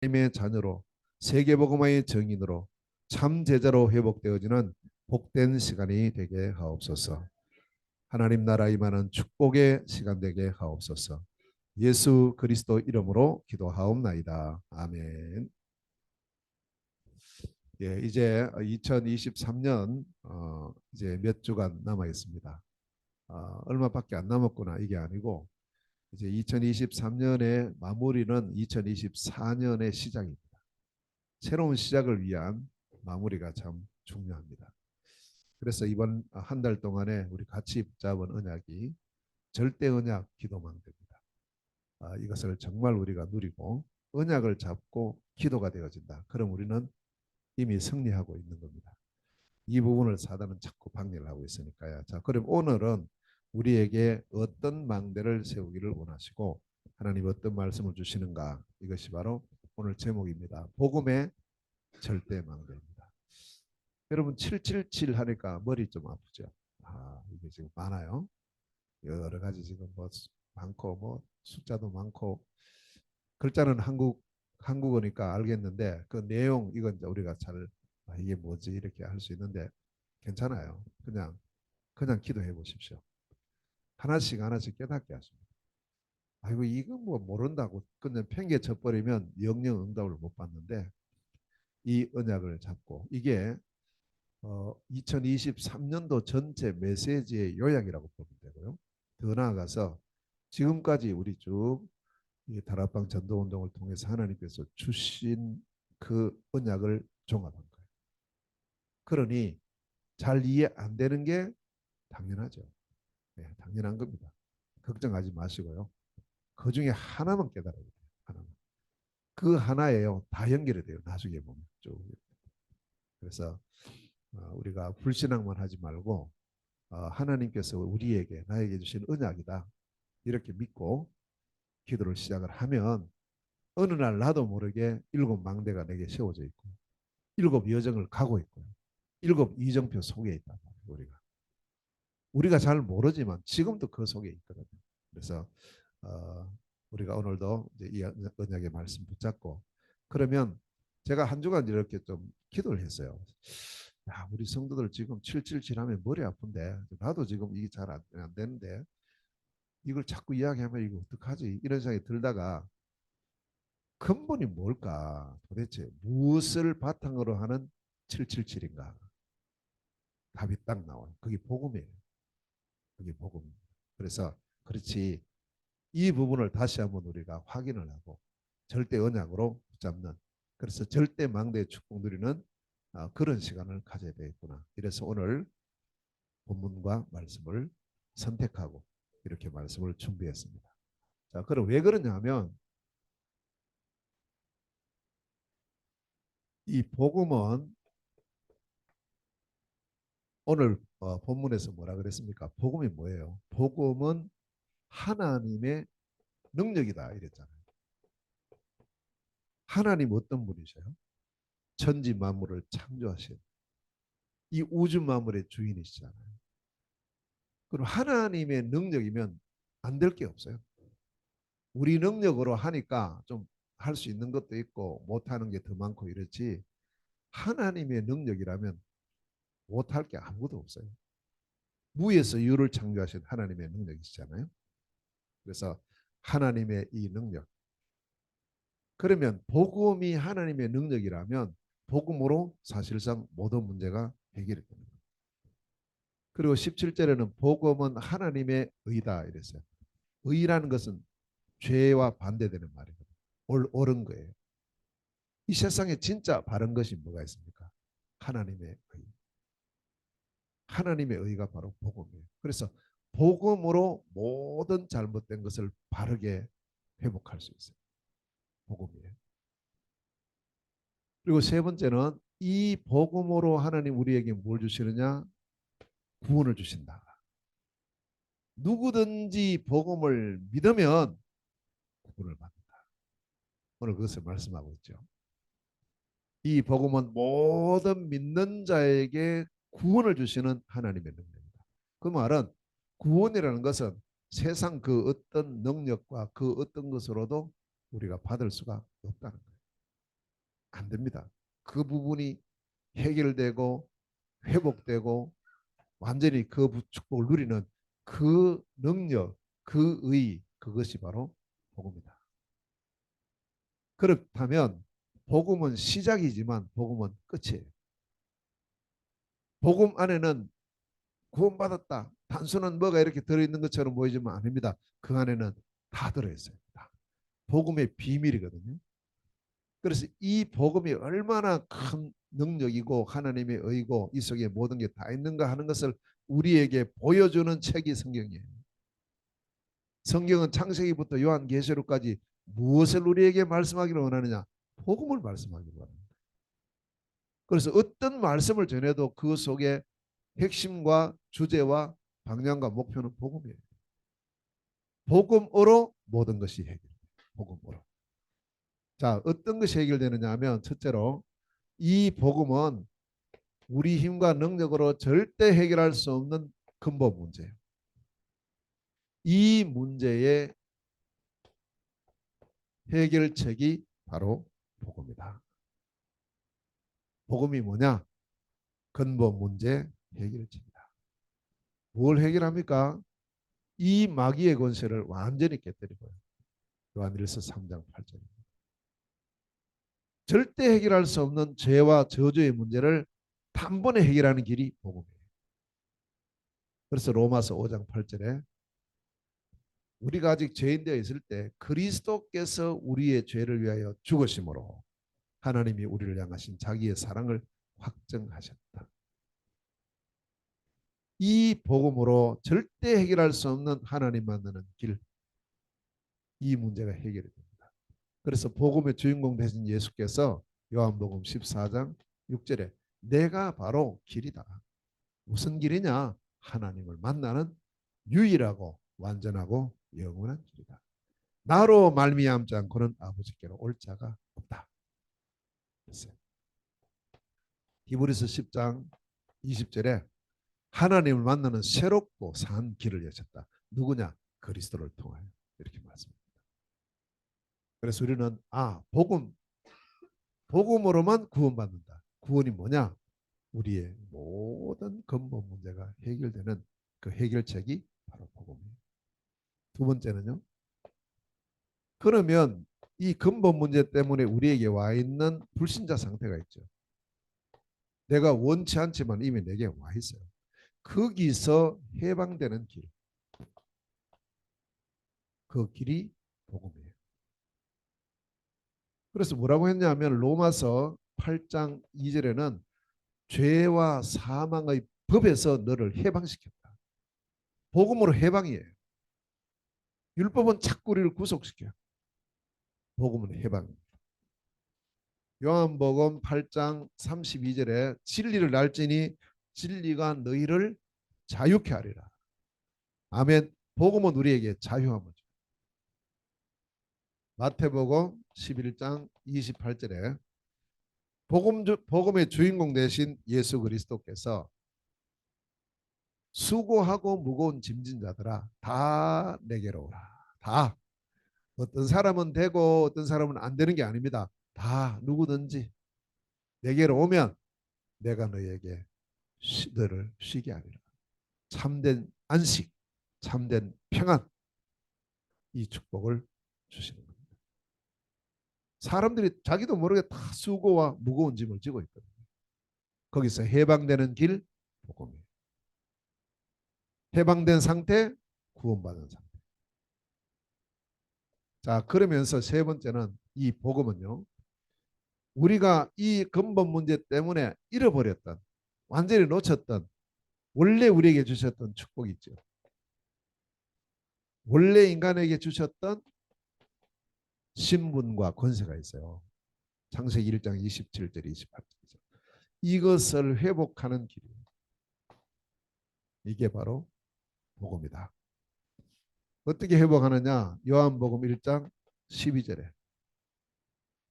하나님의 자녀로 세계복음화의 증인으로 참 제자로 회복되어지는 복된 시간이 되게 하옵소서. 하나님 나라 임하는 축복의 시간 되게 하옵소서. 예수 그리스도 이름으로 기도하옵나이다. 아멘. 예, 이제 2023년 이제 몇 주간 남아 있습니다. 얼마밖에 안 남았구나 이게 아니고 이제 2023년의 마무리는 2024년의 시작입니다. 새로운 시작을 위한 마무리가 참 중요합니다. 그래서 이번 한 달 동안에 우리 같이 붙잡은 언약이 절대 언약 기도망대입니다. 이것을 정말 우리가 누리고 언약을 잡고 기도가 되어진다. 그럼 우리는 이미 승리하고 있는 겁니다. 이 부분을 사단은 자꾸 방해를 하고 있으니까요. 자, 그럼 오늘은 우리에게 어떤 망대를 세우기를 원하시고 하나님 어떤 말씀을 주시는가, 이것이 바로 오늘 제목입니다. 복음의 절대 망대입니다. 여러분 777 하니까 머리 좀 아프죠? 이게 지금 많아요. 여러 가지 지금 뭐 많고 뭐 숫자도 많고 글자는 한국어니까 알겠는데 그 내용 이건 이제 우리가 잘 이게 뭐지 이렇게 할 수 있는데 괜찮아요. 그냥 기도해 보십시오. 하나씩 하나씩 깨닫게 하십니다. 아이고 이거 뭐 모른다고 그냥 팽개 쳐버리면 영영 응답을 못 받는데 이 언약을 잡고 이게 2023년도 전체 메시지의 요약이라고 보면 되고요. 더 나아가서 지금까지 우리 쭉 다락방 전도운동을 통해서 하나님께서 주신 그 언약을 종합한 거예요. 그러니 잘 이해 안 되는 게 당연하죠. 네, 당연한 겁니다. 걱정하지 마시고요. 그 중에 하나만 깨달아야 돼요. 하나만. 그 하나예요. 다 연결이 돼요. 나중에 보면 쭉. 그래서 우리가 불신앙만 하지 말고 하나님께서 우리에게 나에게 주신 언약이다 이렇게 믿고 기도를 시작을 하면 어느 날 나도 모르게 일곱 망대가 내게 세워져 있고 일곱 여정을 가고 있고요. 일곱 이정표 속에 있다. 우리가 잘 모르지만 지금도 그 속에 있거든요. 그래서 우리가 오늘도 이제 이 언약의 말씀 붙잡고 그러면 제가 한 주간 이렇게 좀 기도를 했어요. 야, 우리 성도들 지금 777 하면 머리 아픈데 나도 지금 이게 잘 안 되는데 이걸 자꾸 이야기하면 이거 어떡하지? 이런 생각이 들다가 근본이 뭘까? 도대체 무엇을 바탕으로 하는 777인가? 답이 딱 나와요. 그게 복음이에요. 그게 복음입니다. 그래서 그렇지 이 부분을 다시 한번 우리가 확인을 하고 절대 언약으로 붙잡는 그래서 절대 망대의 축복 누리는 그런 시간을 가져야 되겠구나. 이래서 오늘 본문과 말씀을 선택하고 이렇게 말씀을 준비했습니다. 자, 그럼 왜 그러냐 하면 이 복음은 오늘 본문에서 뭐라 그랬습니까? 복음이 뭐예요? 복음은 하나님의 능력이다 이랬잖아요. 하나님 어떤 분이세요? 천지 만물을 창조하신 이 우주 만물의 주인이시잖아요. 그럼 하나님의 능력이면 안 될 게 없어요. 우리 능력으로 하니까 좀 할 수 있는 것도 있고 못하는 게 더 많고 이렇지 하나님의 능력이라면 못할 게 아무것도 없어요. 무에서 유를 창조하신 하나님의 능력이시잖아요. 그래서 하나님의 이 능력. 그러면 복음이 하나님의 능력이라면 복음으로 사실상 모든 문제가 해결이 됩니다. 그리고 17절에는 복음은 하나님의 의다 이랬어요. 의라는 것은 죄와 반대되는 말이거든요. 옳은 거예요. 이 세상에 진짜 바른 것이 뭐가 있습니까? 하나님의 의. 하나님의 의가 바로 복음이에요. 그래서 복음으로 모든 잘못된 것을 바르게 회복할 수 있어요. 복음이에요. 그리고 세 번째는 이 복음으로 하나님 우리에게 뭘 주시느냐? 구원을 주신다. 누구든지 복음을 믿으면 구원을 받는다. 오늘 그것을 말씀하고 있죠. 이 복음은 모든 믿는 자에게 구원을 주시는 하나님의 능력입니다. 그 말은 구원이라는 것은 세상 그 어떤 능력과 그 어떤 것으로도 우리가 받을 수가 없다는 거예요. 안 됩니다. 그 부분이 해결되고 회복되고 완전히 그 축복을 누리는 그 능력, 그 의, 그것이 바로 복음이다. 그렇다면 복음은 시작이지만 복음은 끝이에요. 복음 안에는 구원받았다, 단순한 뭐가 이렇게 들어있는 것처럼 보이지만 아닙니다. 그 안에는 다 들어있어요. 다. 복음의 비밀이거든요. 그래서 이 복음이 얼마나 큰 능력이고 하나님의 의고 이 속에 모든 게 다 있는가 하는 것을 우리에게 보여주는 책이 성경이에요. 성경은 창세기부터 요한계시록까지 무엇을 우리에게 말씀하기를 원하느냐? 복음을 말씀하기를 원합니다. 그래서 어떤 말씀을 전해도 그 속에 핵심과 주제와 방향과 목표는 복음이에요. 복음으로 모든 것이 해결돼요. 복음으로. 자, 어떤 것이 해결되느냐 하면 첫째로 이 복음은 우리 힘과 능력으로 절대 해결할 수 없는 근본 문제예요. 이 문제의 해결책이 바로 복음이다. 복음이 뭐냐? 근본 문제 해결책이다. 뭘 해결합니까? 이 마귀의 권세를 완전히 깨뜨리고요. 요한일서 3장 8절입니다. 절대 해결할 수 없는 죄와 저주의 문제를 단번에 해결하는 길이 복음이에요. 그래서 로마서 5장 8절에 우리가 아직 죄인 되어 있을 때 그리스도께서 우리의 죄를 위하여 죽으심으로 하나님이 우리를 향하신 자기의 사랑을 확증하셨다. 이 복음으로 절대 해결할 수 없는 하나님 만나는 길, 이 문제가 해결이 됩니다. 그래서 복음의 주인공 되신 예수께서 요한복음 14장 6절에 내가 바로 길이다. 무슨 길이냐? 하나님을 만나는 유일하고 완전하고 영원한 길이다. 나로 말미암지 않고는 아버지께로 올 자가 없다. 그랬어요. 히브리서 10장 20절에 하나님을 만나는 새롭고 산 길을 여셨다. 누구냐? 그리스도를 통하여. 이렇게 말씀합니다. 그래서 우리는 복음으로만 구원받는다. 구원이 뭐냐? 우리의 모든 근본 문제가 해결되는 그 해결책이 바로 복음이에요. 두 번째는요. 그러면 이 근본 문제 때문에 우리에게 와 있는 불신자 상태가 있죠. 내가 원치 않지만 이미 내게 와 있어요. 거기서 해방되는 길. 그 길이 복음이에요. 그래서 뭐라고 했냐면 로마서 8장 2절에는 죄와 사망의 법에서 너를 해방시켰다. 복음으로 해방이에요. 율법은 자꾸 우리를 구속시켜요. 복음은 해방입니다. 요한복음 8장 32절에 진리를 알지니 진리가 너희를 자유케 하리라. 아멘. 복음은 우리에게 자유함을 줘요. 마태복음 11장 28절에 복음의 주인공 되신 예수 그리스도께서 수고하고 무거운 짐진 자들아 다 내게로 오라. 다. 어떤 사람은 되고 어떤 사람은 안 되는 게 아닙니다. 다 누구든지 내게로 오면 내가 너에게 너를 쉬게 하리라. 참된 안식, 참된 평안, 이 축복을 주시는 겁니다. 사람들이 자기도 모르게 다 수고와 무거운 짐을 지고 있거든요. 거기서 해방되는 길 복음이에요. 해방된 상태, 구원받은 상태. 자, 그러면서 세 번째는 이 복음은요. 우리가 이 근본 문제 때문에 잃어버렸던, 완전히 놓쳤던 원래 우리에게 주셨던 축복이 있죠. 원래 인간에게 주셨던 신분과 권세가 있어요. 창세기 1장 27절 28절이죠. 이것을 회복하는 길이에요. 이게 바로 복음이다. 어떻게 회복하느냐? 요한복음 1장 12절에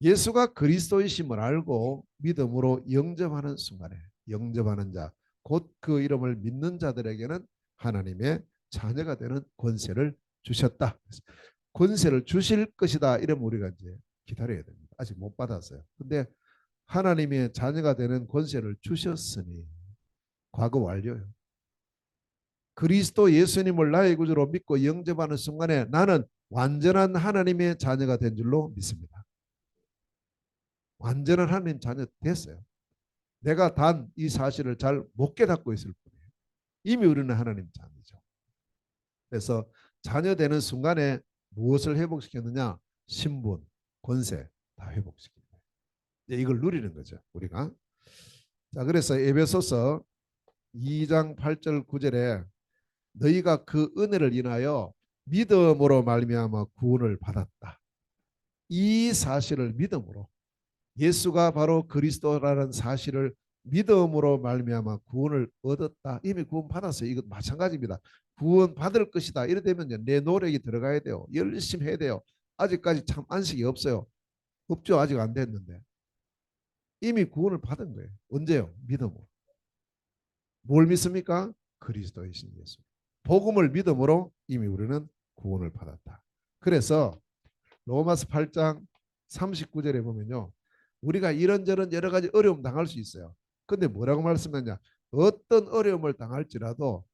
예수가 그리스도이심을 알고 믿음으로 영접하는 순간에 영접하는 자, 곧 그 이름을 믿는 자들에게는 하나님의 자녀가 되는 권세를 주셨다. 권세를 주실 것이다. 이러면 우리가 이제 기다려야 됩니다. 아직 못 받았어요. 근데 하나님의 자녀가 되는 권세를 주셨으니 과거 완료요. 그리스도 예수님을 나의 구주로 믿고 영접하는 순간에 나는 완전한 하나님의 자녀가 된 줄로 믿습니다. 완전한 하나님 자녀 됐어요. 내가 단 이 사실을 잘 못 깨닫고 있을 뿐이에요. 이미 우리는 하나님 자녀죠. 그래서 자녀 되는 순간에 무엇을 회복시켰느냐? 신분, 권세 다 회복시킵니다. 이걸 누리는 거죠, 우리가. 자, 그래서 에베소서 2장 8절 9절에 너희가 그 은혜를 인하여 믿음으로 말미암아 구원을 받았다. 이 사실을 믿음으로, 예수가 바로 그리스도라는 사실을 믿음으로 말미암아 구원을 얻었다. 이미 구원 받았어요. 이것 마찬가지입니다. 구원 받을 것이다. 이래 되면 내 노력이 들어가야 돼요. 열심히 해야 돼요. 아직까지 참 안식이 없어요. 없죠. 아직 안 됐는데. 이미 구원을 받은 거예요. 언제요? 믿음으로. 뭘 믿습니까? 그리스도이신 예수. 복음을 믿음으로 이미 우리는 구원을 받았다. 그래서 로마서 8장 39절에 보면요. 우리가 이런저런 여러 가지 어려움 당할 수 있어요. 근데 뭐라고 말씀하냐? 어떤 어려움을 당할지라도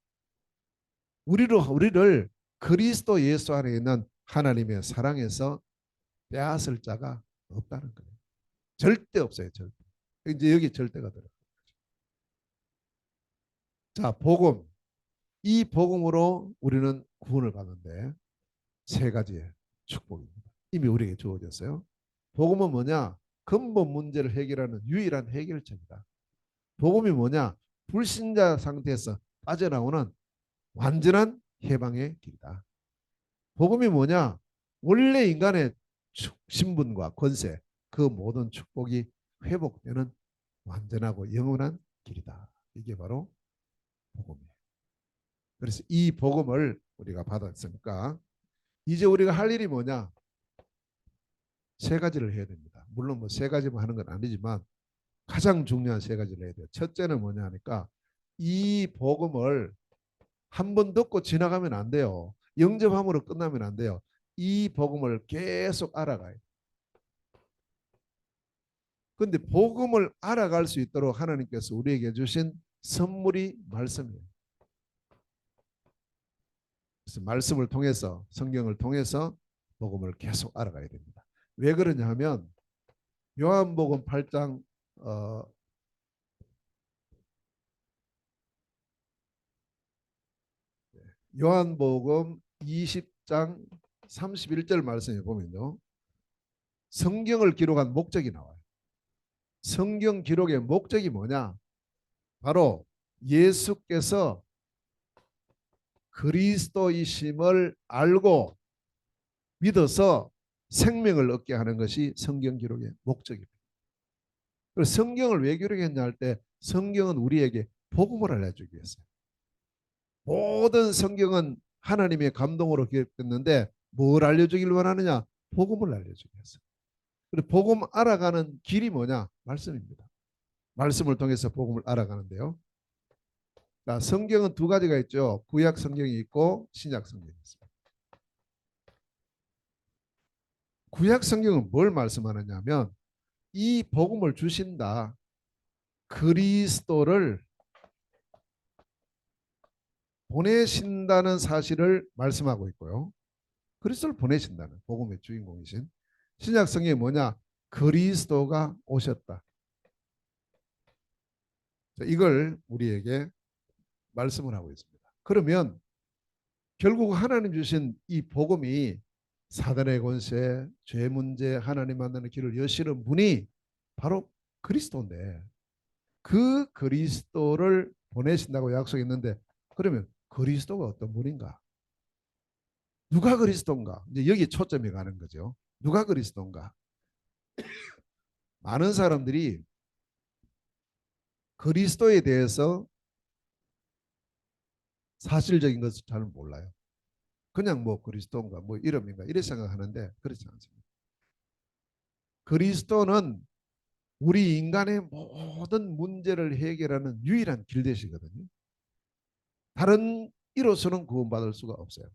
우리를 그리스도 예수 안에 있는 하나님의 사랑에서 빼앗을 자가 없다는 거예요. 절대 없어요. 절대. 이제 여기 절대가 들어요. 자, 복음. 이 복음으로 우리는 구원을 받는데 세 가지의 축복입니다. 이미 우리에게 주어졌어요. 복음은 뭐냐? 근본 문제를 해결하는 유일한 해결책이다. 복음이 뭐냐? 불신자 상태에서 빠져나오는 완전한 해방의 길이다. 복음이 뭐냐? 원래 인간의 신분과 권세, 그 모든 축복이 회복되는 완전하고 영원한 길이다. 이게 바로 복음이에요. 그래서 이 복음을 우리가 받았으니까 이제 우리가 할 일이 뭐냐? 세 가지를 해야 됩니다. 물론 뭐 세 가지만 하는 건 아니지만 가장 중요한 세 가지를 해야 돼요. 첫째는 뭐냐 하니까 이 복음을 한 번 듣고 지나가면 안 돼요. 영접함으로 끝나면 안 돼요. 이 복음을 계속 알아가요. 근데 복음을 알아갈 수 있도록 하나님께서 우리에게 주신 선물이 말씀이에요. 그래서 말씀을 통해서, 성경을 통해서 복음을 계속 알아가야 됩니다. 왜 그러냐 하면 요한복음 8장 요한복음 20장 31절 말씀에 보면요. 성경을 기록한 목적이 나와요. 성경 기록의 목적이 뭐냐? 바로 예수께서 그리스도이심을 알고 믿어서 생명을 얻게 하는 것이 성경 기록의 목적입니다. 그래서 성경을 왜 기록했냐 할 때 성경은 우리에게 복음을 알려주기 위해서요. 모든 성경은 하나님의 감동으로 기록됐는데 뭘 알려주길 원하느냐? 복음을 알려주기 위해서. 그리고 복음 알아가는 길이 뭐냐? 말씀입니다. 말씀을 통해서 복음을 알아가는데요. 자, 성경은 두 가지가 있죠. 구약 성경이 있고 신약 성경이 있습니다. 구약 성경은 뭘 말씀하느냐면 이 복음을 주신다. 그리스도를 보내신다는 사실을 말씀하고 있고요. 그리스도를 보내신다는 복음의 주인공이신 신약 성경이 뭐냐? 그리스도가 오셨다. 이걸 우리에게 말씀을 하고 있습니다. 그러면 결국 하나님 주신 이 복음이 사단의 권세, 죄 문제, 하나님 만나는 길을 여시는 분이 바로 그리스도인데 그 그리스도를 보내신다고 약속했는데 그러면 그리스도가 어떤 분인가? 누가 그리스도인가? 이제 여기 초점이 가는 거죠. 누가 그리스도인가? 많은 사람들이 그리스도에 대해서 사실적인 것을 잘 몰라요. 그냥 뭐 그리스도인가 뭐 이름인가 이렇게 생각하는데 그렇지 않습니다. 그리스도는 우리 인간의 모든 문제를 해결하는 유일한 길대시거든요. 다른 이로서는 구원받을 수가 없어요.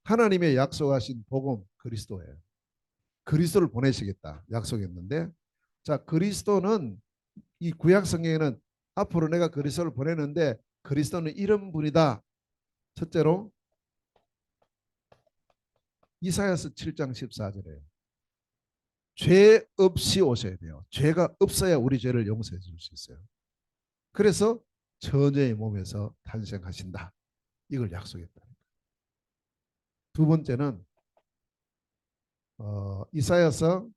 하나님의 약속하신 복음 그리스도예요. 그리스도를 보내시겠다 약속했는데 자, 그리스도는 이 구약 성경에는 앞으로 내가 그리스도를 보내는데 그리스도는 이런 분이다. 첫째로 이사야서 7장 14절에 죄 없이 오셔야 돼요. 죄가 없어야 우리 죄를 용서해 줄 수 있어요. 그래서 처녀의 몸에서 탄생하신다. 이걸 약속했다. 두 번째는 이사야서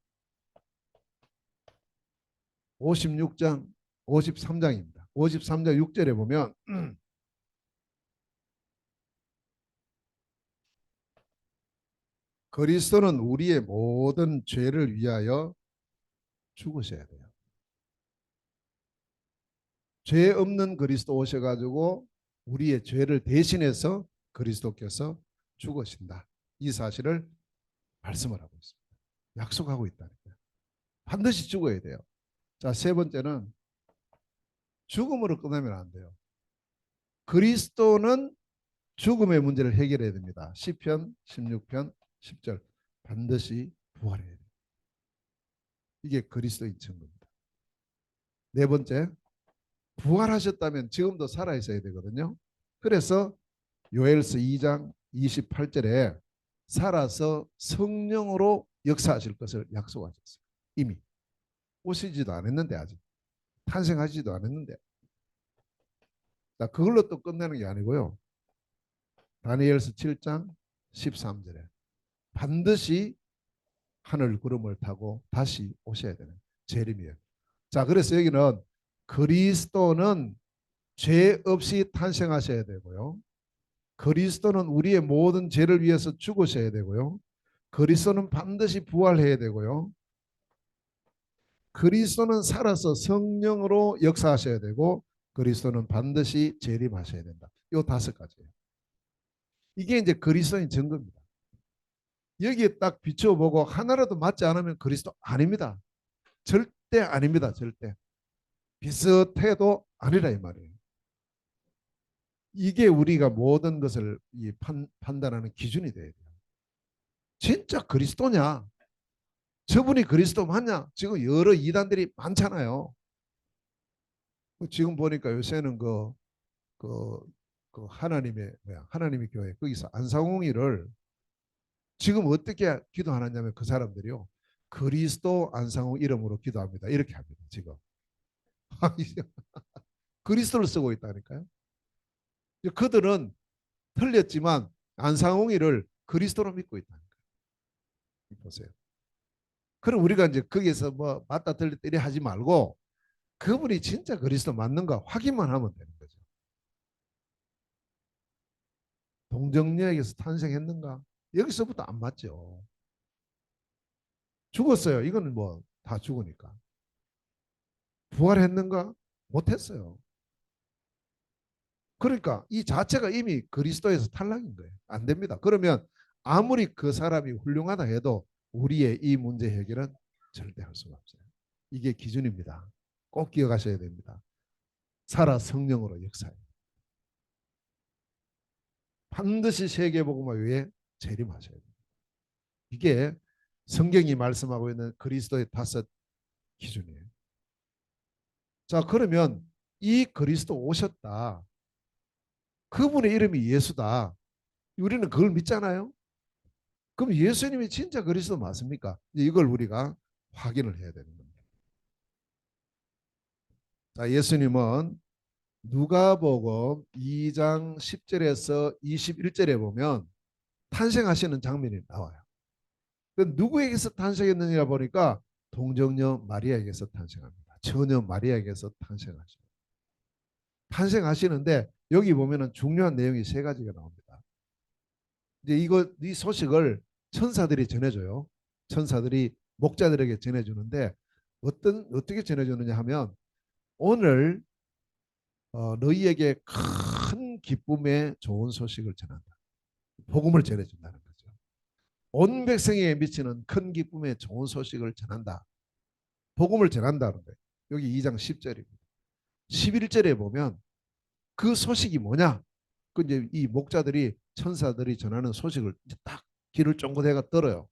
56장 53장입니다. 53장 6절에 보면 그리스도는 우리의 모든 죄를 위하여 죽으셔야 돼요. 죄 없는 그리스도 오셔가지고 우리의 죄를 대신해서 그리스도께서 죽으신다. 이 사실을 말씀을 하고 있습니다. 약속하고 있다니까요. 반드시 죽어야 돼요. 자, 세 번째는 죽음으로 끝나면 안 돼요. 그리스도는 죽음의 문제를 해결해야 됩니다. 시편 16편 10절 반드시 부활해야 돼요. 이게 그리스도인 증거입니다. 네 번째, 부활하셨다면 지금도 살아있어야 되거든요. 그래서 요엘서 2장 28절에 살아서 성령으로 역사하실 것을 약속하셨어요. 이미 오시지도 않았는데 아직 탄생하지도 않았는데 자, 그걸로 또 끝내는 게 아니고요. 다니엘서 7장 13절에 반드시 하늘 구름을 타고 다시 오셔야 되는 재림이에요. 자, 그래서 여기는 그리스도는 죄 없이 탄생하셔야 되고요. 그리스도는 우리의 모든 죄를 위해서 죽으셔야 되고요. 그리스도는 반드시 부활해야 되고요. 그리스도는 살아서 성령으로 역사하셔야 되고 그리스도는 반드시 재림하셔야 된다. 이 다섯 가지예요. 이게 이제 그리스도인 증거입니다. 여기에 딱 비춰보고 하나라도 맞지 않으면 그리스도 아닙니다. 절대 아닙니다. 절대. 비슷해도 아니라 이 말이에요. 이게 우리가 모든 것을 판단하는 기준이 돼야 돼요. 진짜 그리스도냐? 저분이 그리스도 맞냐? 지금 여러 이단들이 많잖아요. 지금 보니까 요새는 그, 그 하나님의 교회 거기서 안상홍이를 지금 어떻게 기도하느냐면 그 사람들이요. 그리스도 안상홍 이름으로 기도합니다. 이렇게 합니다. 지금. 그리스도를 쓰고 있다니까요. 그들은 틀렸지만 안상홍이를 그리스도로 믿고 있다니까요. 보세요. 그럼 우리가 이제 거기서 뭐 맞다 틀렸다 이래 하지 말고 그분이 진짜 그리스도 맞는가 확인만 하면 되는 거죠. 동정녀에게서 탄생했는가? 여기서부터 안 맞죠. 죽었어요. 이거는 뭐 다 죽으니까. 부활했는가? 못했어요. 그러니까 이 자체가 이미 그리스도에서 탈락인 거예요. 안 됩니다. 그러면 아무리 그 사람이 훌륭하다 해도 우리의 이 문제 해결은 절대 할 수가 없어요. 이게 기준입니다. 꼭 기억하셔야 됩니다. 살아 성령으로 역사해. 반드시 세계복음화 위에 재림하셔야 됩니다. 이게 성경이 말씀하고 있는 그리스도의 다섯 기준이에요. 자, 그러면 이 그리스도 오셨다. 그분의 이름이 예수다. 우리는 그걸 믿잖아요. 그럼 예수님이 진짜 그리스도 맞습니까? 이걸 우리가 확인을 해야 되는 겁니다. 자, 예수님은 누가복음 2장 10절에서 21절에 보면 탄생하시는 장면이 나와요. 누구에게서 탄생했느냐 보니까 동정녀 마리아에게서 탄생합니다. 처녀 마리아에게서 탄생하시고 탄생하시는데 여기 보면은 중요한 내용이 세 가지가 나옵니다. 이제 이 소식을 천사들이 전해줘요. 천사들이 목자들에게 전해주는데 어떻게 전해주느냐 하면 오늘 너희에게 큰 기쁨의 좋은 소식을 전한다. 복음을 전해준다는 거죠. 온 백성에게 미치는 큰 기쁨의 좋은 소식을 전한다. 복음을 전한다는 거예요. 여기 2장 10절입니다. 11절에 보면 그 소식이 뭐냐? 그 이제 이 목자들이 천사들이 전하는 소식을 딱 귀를 쫑긋해가 들어요.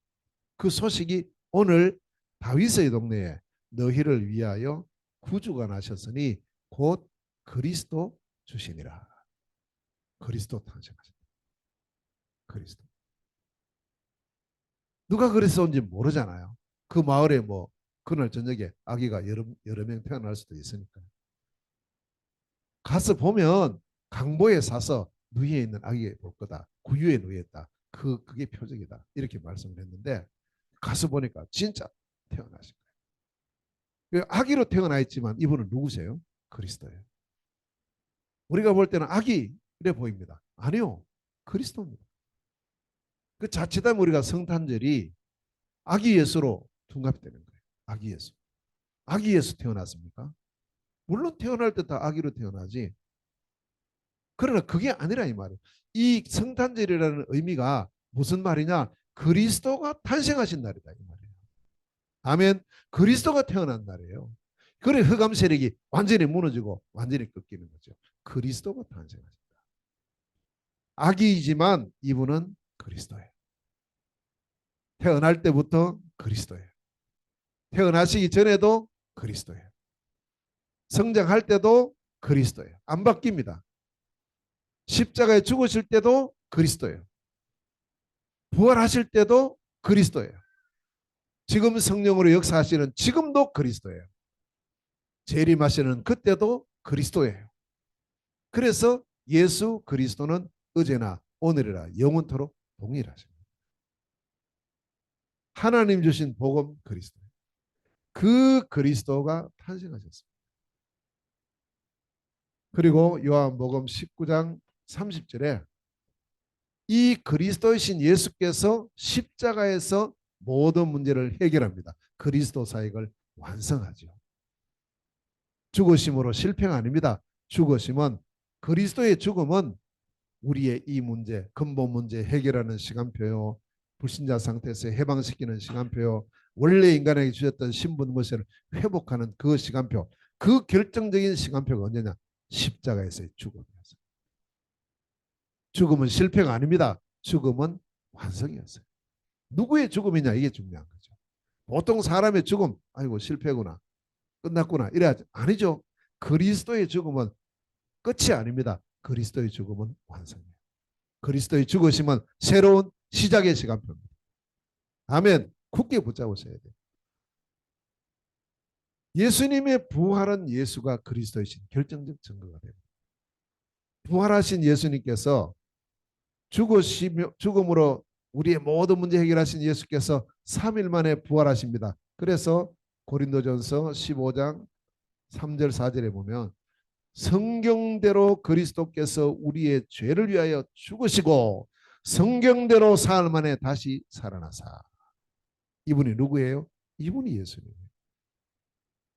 그 소식이 오늘 다윗의 동네에 너희를 위하여 구주가 나셨으니 곧 그리스도 주시니라. 그리스도 탄생하셨다. 그리스도. 누가 그래서 온지 모르잖아요. 그 마을에 뭐 그날 저녁에 아기가 여러 명 태어날 수도 있으니까. 가서 보면 강보에 사서 누이에 있는 아기가 볼 거다. 구유에 누이했다. 그게 표적이다. 이렇게 말씀을 했는데 가서 보니까 진짜 태어나신 거예요. 아기로 태어나 있지만 이분은 누구세요? 그리스도예요. 우리가 볼 때는 아기 이래 보입니다. 아니요. 그리스도입니다. 그 자칫하면 우리가 성탄절이 아기 예수로 둔갑되는 거예요. 아기 예수. 아기 예수 태어났습니까? 물론 태어날 때 다 아기로 태어나지. 그러나 그게 아니라 이 말이에요. 이 성탄절이라는 의미가 무슨 말이냐? 그리스도가 탄생하신 날이다 이 말이에요. 아멘. 그리스도가 태어난 날이에요. 그래 흑암 세력이 완전히 무너지고 완전히 꺾이는 거죠. 그리스도가 탄생하신다. 아기이지만 이분은 그리스도예요. 태어날 때부터 그리스도예요. 태어나시기 전에도 그리스도예요. 성장할 때도 그리스도예요. 안 바뀝니다. 십자가에 죽으실 때도 그리스도예요. 부활하실 때도 그리스도예요. 지금 성령으로 역사하시는 지금도 그리스도예요. 재림하시는 그때도 그리스도예요. 그래서 예수 그리스도는 어제나 오늘이라 영원토록 동일하십니다. 하나님 주신 복음 그리스도. 그 그리스도가 탄생하셨습니다. 그리고 요한복음 19장 30절에 이 그리스도이신 예수께서 십자가에서 모든 문제를 해결합니다. 그리스도 사역을 완성하죠. 죽으심으로 실패가 아닙니다. 죽으심은 그리스도의 죽음은 우리의 이 문제, 근본 문제 해결하는 시간표요. 불신자 상태에서 해방시키는 시간표요. 원래 인간에게 주셨던 신분 모세를 회복하는 그 시간표. 그 결정적인 시간표가 언제냐? 십자가에서의 죽음이었어요. 죽음은 실패가 아닙니다. 죽음은 완성이었어요. 누구의 죽음이냐 이게 중요한 거죠. 보통 사람의 죽음, 아이고 실패구나, 끝났구나 이래야지. 아니죠. 그리스도의 죽음은 끝이 아닙니다. 그리스도의 죽음은 완성이에요. 그리스도의 죽으심은 새로운 시작의 시간표입니다. 아멘. 굳게 붙잡으셔야 돼요. 예수님의 부활은 예수가 그리스도이신 결정적 증거가 됩니다. 부활하신 예수님께서 죽음으로 우리의 모든 문제 해결하신 예수께서 3일 만에 부활하십니다. 그래서 고린도전서 15장 3절 4절에 보면 성경대로 그리스도께서 우리의 죄를 위하여 죽으시고 성경대로 사흘 만에 다시 살아나사. 이분이 누구예요? 이분이 예수님이에요.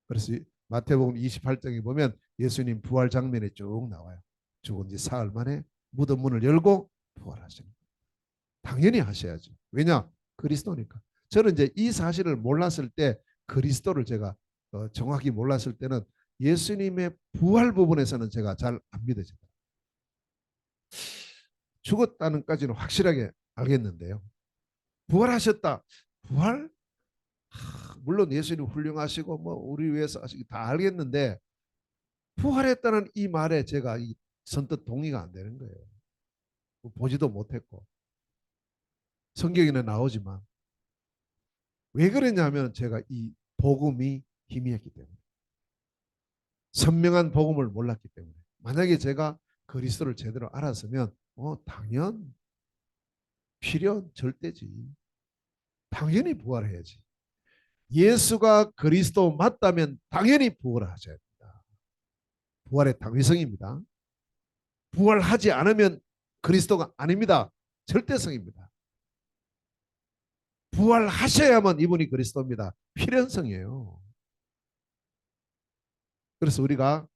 그래서 마태복음 28장에 보면 예수님 부활 장면이 쭉 나와요. 죽은 지 사흘 만에 무덤 문을 열고 부활하시는 거예요. 당연히 하셔야죠. 왜냐? 그리스도니까. 저는 이제 이 사실을 몰랐을 때 그리스도를 제가 정확히 몰랐을 때는 예수님의 부활 부분에서는 제가 잘 안 믿어집니다. 죽었다는까지는 확실하게 알겠는데요. 부활하셨다. 부활? 물론 예수님 훌륭하시고 뭐 우리 위해서 하시기 다 알겠는데 부활했다는 이 말에 제가 선뜻 동의가 안 되는 거예요. 보지도 못했고 성경에는 나오지만 왜 그러냐면 제가 이 복음이 희미했기 때문에 선명한 복음을 몰랐기 때문에 만약에 제가 그리스도를 제대로 알았으면 당연 필연 절대지. 당연히 부활해야지. 예수가 그리스도 맞다면 당연히 부활하셔야 됩니다. 부활의 당위성입니다. 부활하지 않으면 그리스도가 아닙니다. 절대성입니다. 부활하셔야만 이분이 그리스도입니다. 필연성이에요. 그래서 우리가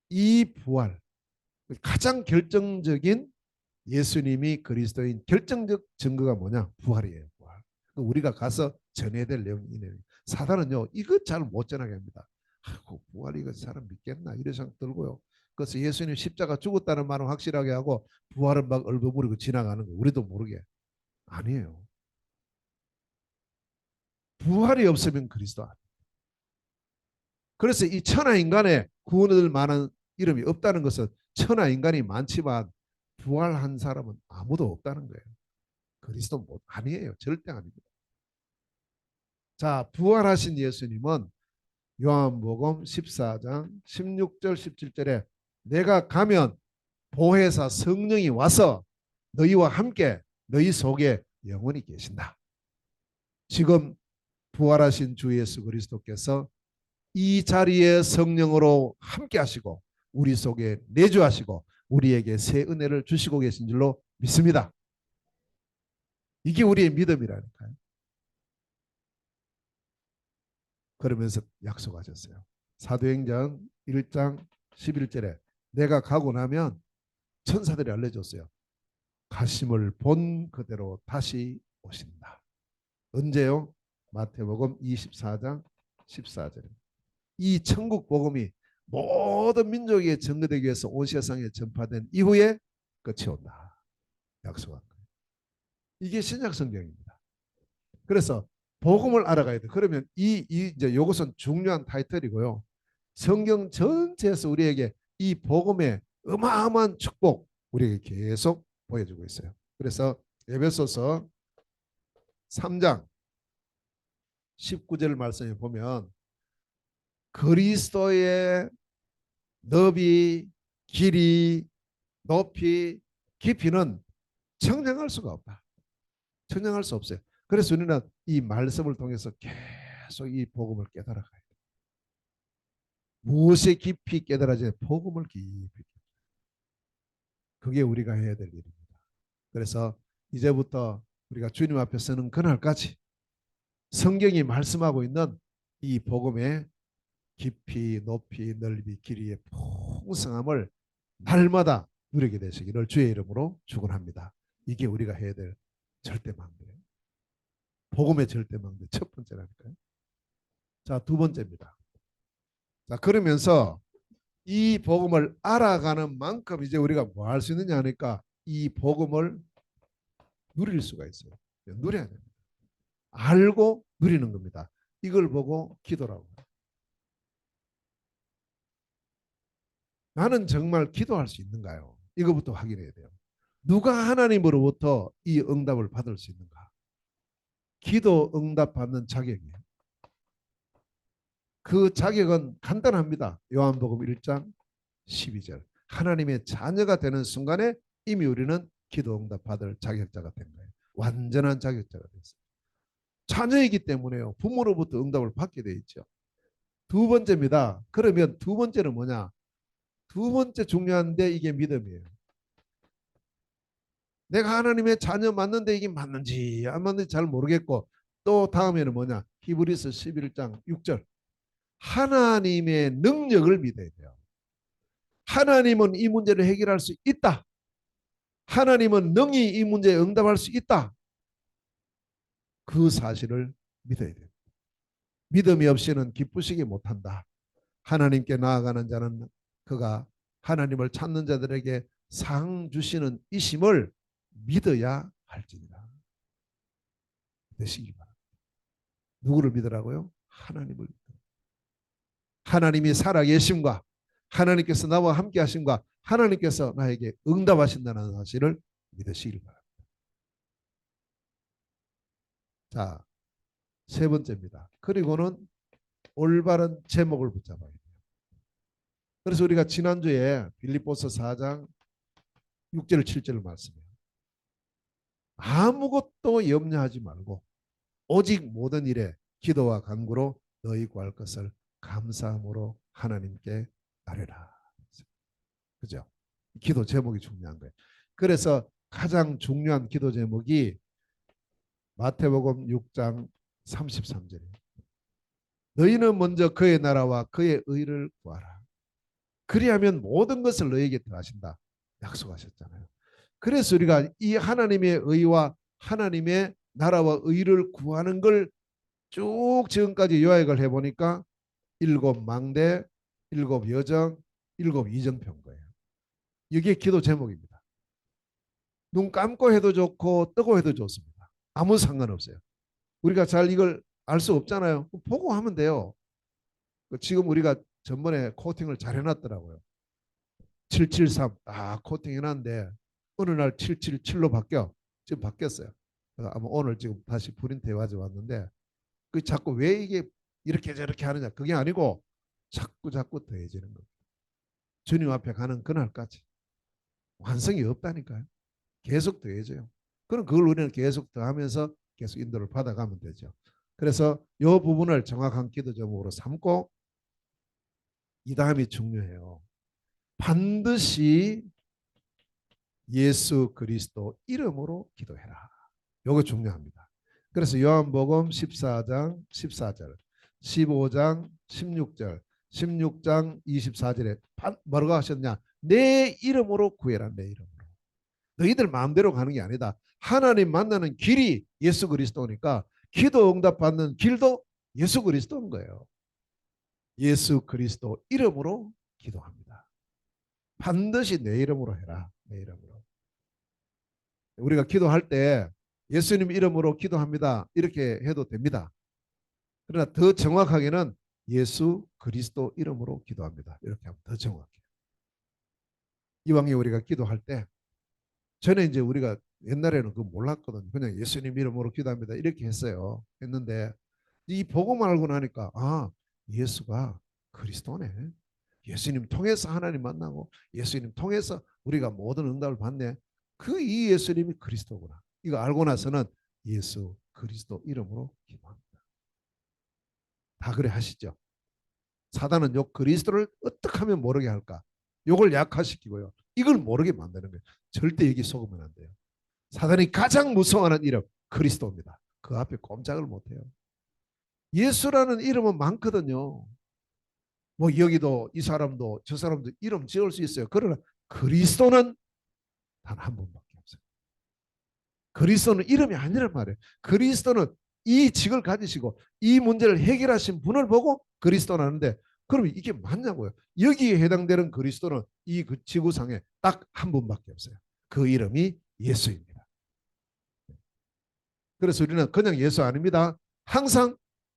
이 부활, 가장 결정적인 예수님이 그리스도인 결정적 증거가 뭐냐? 부활이에요. 부활. 우리가 가서 전해야 될 내용이네요. 사단은요, 이거 잘 못 전하게 합니다. 아이고, 부활 이거 사람 믿겠나? 이런 생각 들고요. 그래서 예수님 십자가 죽었다는 말은 확실하게 하고 부활은 막 얼버무리고 지나가는 거 우리도 모르게. 아니에요. 부활이 없으면 그리스도 아니에요. 그래서 이 천하인간에 구원을 만한 이름이 없다는 것은 천하인간이 많지만 부활한 사람은 아무도 없다는 거예요. 그리스도 못 아니에요. 절대 아닙니다. 자, 부활하신 예수님은 요한복음 14장 16절 17절에 내가 가면 보혜사 성령이 와서 너희와 함께 너희 속에 영원히 계신다. 지금 부활하신 주 예수 그리스도께서 이 자리에 성령으로 함께 하시고 우리 속에 내주하시고 우리에게 새 은혜를 주시고 계신 줄로 믿습니다. 이게 우리의 믿음이라니까요. 그러면서 약속하셨어요. 사도행전 1장 11절에 내가 가고 나면 천사들이 알려줬어요. 가심을 본 그대로 다시 오신다. 언제요? 마태복음 24장 14절입니다. 이 천국 복음이 모든 민족에게 전거되기 위해서 온 세상에 전파된 이후에 끝이 온다. 약속한 거예요. 이게 신약 성경입니다. 그래서 복음을 알아가야 돼. 그러면 이제 이것은 중요한 타이틀이고요. 성경 전체에서 우리에게 이 복음의 어마어마한 축복 우리에게 계속 보여주고 있어요. 그래서 에베소서 3장 19절 말씀에 보면 그리스도의 너비, 길이, 높이, 깊이는 청량할 수가 없다. 청량할 수 없어요. 그래서 우리는 이 말씀을 통해서 계속 이 복음을 깨달아가야 돼요. 무엇에 깊이 깨달아지냐? 복음을 깊이. 그게 우리가 해야 될 일입니다. 그래서 이제부터 우리가 주님 앞에 서는 그날까지 성경이 말씀하고 있는 이 복음의 깊이, 높이, 넓이, 길이의 풍성함을 날마다 누리게 되시기를 주의 이름으로 축원합니다. 이게 우리가 해야 될 절대망대예요. 복음의 절대망대 첫 번째라니까요. 자, 두 번째입니다. 자, 그러면서 이 복음을 알아가는 만큼 이제 우리가 뭐 할 수 있느냐 하니까 이 복음을 누릴 수가 있어요. 누려야 됩니다. 알고 누리는 겁니다. 이걸 보고 기도라고. 나는 정말 기도할 수 있는가요? 이거부터 확인해야 돼요. 누가 하나님으로부터 이 응답을 받을 수 있는가? 기도 응답 받는 자격이에요. 그 자격은 간단합니다. 요한복음 1장 12절. 하나님의 자녀가 되는 순간에 이미 우리는 기도 응답 받을 자격자가 된 거예요. 완전한 자격자가 됐어요. 자녀이기 때문에요. 부모로부터 응답을 받게 돼 있죠. 두 번째입니다. 그러면 두 번째는 뭐냐? 두 번째 중요한데 이게 믿음이에요. 내가 하나님의 자녀 맞는데 이게 맞는지 안 맞는지 잘 모르겠고 또 다음에는 뭐냐? 히브리서 11장 6절. 하나님의 능력을 믿어야 돼요. 하나님은 이 문제를 해결할 수 있다. 하나님은 능히 이 문제에 응답할 수 있다. 그 사실을 믿어야 돼요. 믿음이 없이는 기쁘시기 못한다. 하나님께 나아가는 자는 그가 하나님을 찾는 자들에게 상 주시는 이심을 믿어야 할지니라. 믿으시기 바랍니다. 누구를 믿으라고요? 하나님을 믿어. 하나님이 살아계심과 하나님께서 나와 함께 하심과 하나님께서 나에게 응답하신다는 사실을 믿으시길 바랍니다. 자, 세 번째입니다. 그리고는 올바른 제목을 붙잡아야 돼요. 그래서 우리가 지난주에 빌립보서 4장 6절 7절 말씀이에요. 아무것도 염려하지 말고 오직 모든 일에 기도와 간구로 너희 구할 것을 감사함으로 하나님께 아뢰라. 그죠? 기도 제목이 중요한 거예요. 그래서 가장 중요한 기도 제목이 마태복음 6장 33절이에요. 너희는 먼저 그의 나라와 그의 의를 구하라. 그리하면 모든 것을 너에게 더하신다. 약속하셨잖아요. 그래서 우리가 이 하나님의 의와 하나님의 나라와 의를 구하는 걸 쭉 지금까지 요약을 해보니까 7망대, 7여정, 7이정표인 거예요. 이게 기도 제목입니다. 눈 감고 해도 좋고 뜨고 해도 좋습니다. 아무 상관없어요. 우리가 잘 이걸 알 수 없잖아요. 보고 하면 돼요. 지금 우리가 전번에 코팅을 잘 해놨더라고요. 773 코팅 해놨는데 어느 날 777로 바뀌어. 지금 바뀌었어요. 아마 오늘 지금 다시 프린트해 가져왔는데 그 자꾸 왜 이게 이렇게 저렇게 하느냐, 그게 아니고 자꾸 더해지는 겁니다. 주님 앞에 가는 그날까지 완성이 없다니까요. 계속 더해져요. 그럼 그걸 우리는 계속 더하면서 계속 인도를 받아가면 되죠. 그래서 이 부분을 정확한 기도 제목으로 삼고, 이 다음이 중요해요. 반드시 예수 그리스도 이름으로 기도해라. 이거 중요합니다. 그래서 요한복음 14장 14절, 15장 16절, 16장 24절에 뭐라고 하셨냐? 내 이름으로 구해라. 내 이름으로. 너희들 마음대로 가는 게 아니다. 하나님 만나는 길이 예수 그리스도니까 기도 응답 받는 길도 예수 그리스도인 거예요. 예수 그리스도 이름으로 기도합니다. 반드시 내 이름으로 해라. 내 이름으로. 우리가 기도할 때 예수님 이름으로 기도합니다. 이렇게 해도 됩니다. 그러나 더 정확하게는 예수 그리스도 이름으로 기도합니다. 이렇게 하면 더 정확해요. 이왕에 우리가 기도할 때, 전에 이제 우리가 옛날에는 그거 몰랐거든요. 그냥 예수님 이름으로 기도합니다. 이렇게 했어요. 했는데 이 복음 알고 나니까 예수가 그리스도네. 예수님 통해서 하나님 만나고 예수님 통해서 우리가 모든 응답을 받네. 그 이 예수님이 그리스도구나. 이거 알고 나서는 예수 그리스도 이름으로 기도합니다. 다 그래 하시죠. 사단은 요 그리스도를 어떻게 하면 모르게 할까? 요걸 약화시키고요. 이걸 모르게 만드는 거예요. 절대 여기 속으면 안 돼요. 사단이 가장 무서워하는 이름 그리스도입니다. 그 앞에 꼼짝을 못해요. 예수라는 이름은 많거든요. 뭐 여기도 이 사람도 저 사람도 이름 지을 수 있어요. 그러나 그리스도는 단 한 분밖에 없어요. 그리스도는 이름이 아니란 말이에요. 그리스도는 이 직을 가지시고 이 문제를 해결하신 분을 보고 그리스도라는데, 그럼 이게 맞냐고요? 여기에 해당되는 그리스도는 이 지구상에 딱 한 분밖에 없어요. 그 이름이 예수입니다. 그래서 우리는 그냥 예수 아닙니다. 항상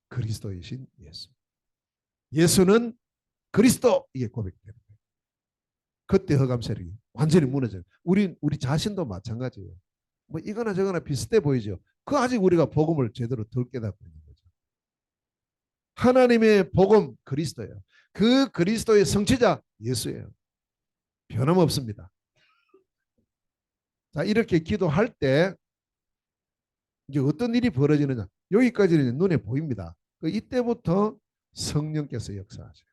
그리스도이신 예수. 예수는 그리스도, 이게 고백되는 거예요. 그때 허감 세력이 완전히 무너져요. 우리 자신도 마찬가지예요. 뭐 이거나 저거나 비슷해 보이죠. 그 아직 우리가 복음을 제대로 덜 깨닫고 있는 거죠. 하나님의 복음 그리스도예요. 그 그리스도의 성취자 예수예요. 변함없습니다. 자, 이렇게 기도할 때 이제 어떤 일이 벌어지느냐? 여기까지는 눈에 보입니다. 이때부터 성령께서 역사하셔요.